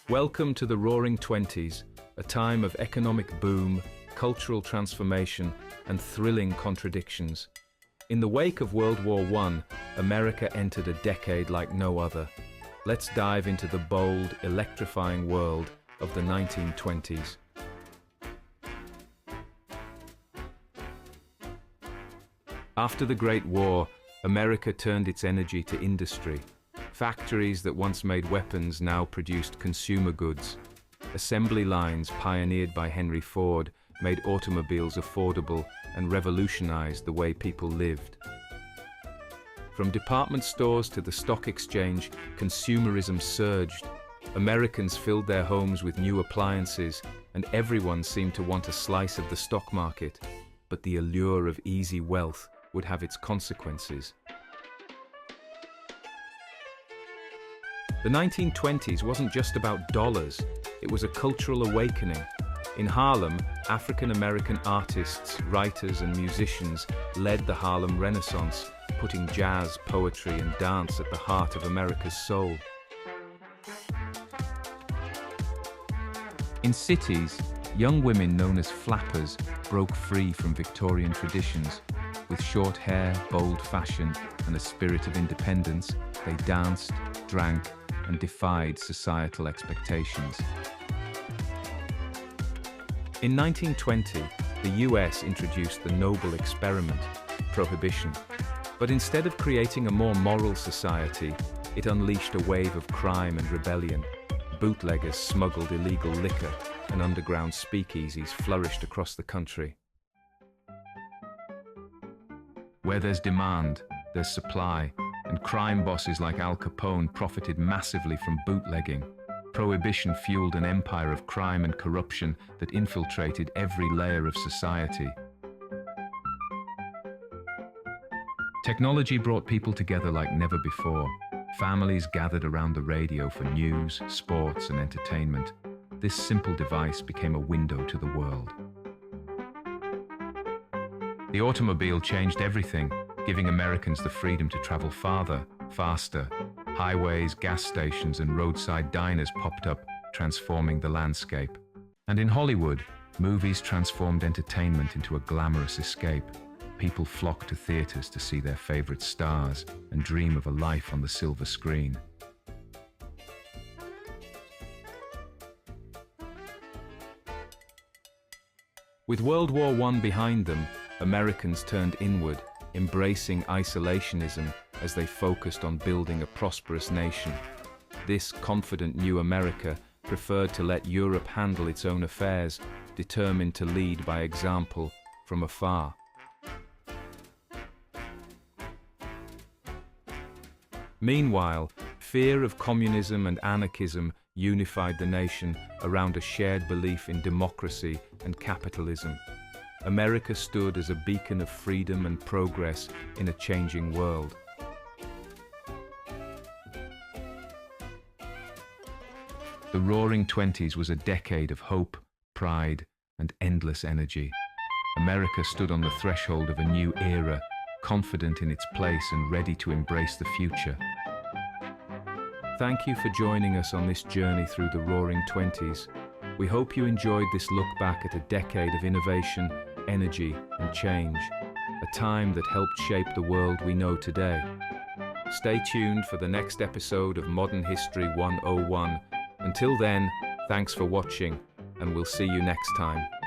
Welcome to the Roaring Twenties, a time of economic boom, cultural transformation, and thrilling contradictions. In the wake of World War I, America entered a decade like no other. Let's dive into the bold, electrifying world of the 1920s. After the Great War, America turned its energy to industry. Factories that once made weapons now produced consumer goods. Assembly lines pioneered by Henry Ford made automobiles affordable and revolutionized the way people lived. From department stores to the stock exchange, consumerism surged. Americans filled their homes with new appliances, and everyone seemed to want a slice of the stock market. But the allure of easy wealth would have its consequences. The 1920s wasn't just about dollars, it was a cultural awakening. In Harlem, African-American artists, writers, and musicians led the Harlem Renaissance, putting jazz, poetry, and dance at the heart of America's soul. In cities, young women known as flappers broke free from Victorian traditions. With short hair, bold fashion, and a spirit of independence, they danced, drank, and defied societal expectations. In 1920, the US introduced the noble experiment, Prohibition. But instead of creating a more moral society, it unleashed a wave of crime and rebellion. Bootleggers smuggled illegal liquor, and underground speakeasies flourished across the country. Where there's demand, there's supply, and crime bosses like Al Capone profited massively from bootlegging. Prohibition fueled an empire of crime and corruption that infiltrated every layer of society. Technology brought people together like never before. Families gathered around the radio for news, sports, and entertainment. This simple device became a window to the world. The automobile changed everything, giving Americans the freedom to travel farther, faster. Highways, gas stations, and roadside diners popped up, transforming the landscape. And in Hollywood, movies transformed entertainment into a glamorous escape. People flocked to theaters to see their favorite stars and dream of a life on the silver screen. With World War I behind them, Americans turned inward, embracing isolationism as they focused on building a prosperous nation. This confident new America preferred to let Europe handle its own affairs, determined to lead by example from afar. Meanwhile, fear of communism and anarchism unified the nation around a shared belief in democracy and capitalism. America stood as a beacon of freedom and progress in a changing world. The Roaring Twenties was a decade of hope, pride, and endless energy. America stood on the threshold of a new era, confident in its place and ready to embrace the future. Thank you for joining us on this journey through the Roaring Twenties. We hope you enjoyed this look back at a decade of innovation, energy, and change, a time that helped shape the world we know today. Stay tuned for the next episode of Modern History 101. Until then, thanks for watching, and we'll see you next time.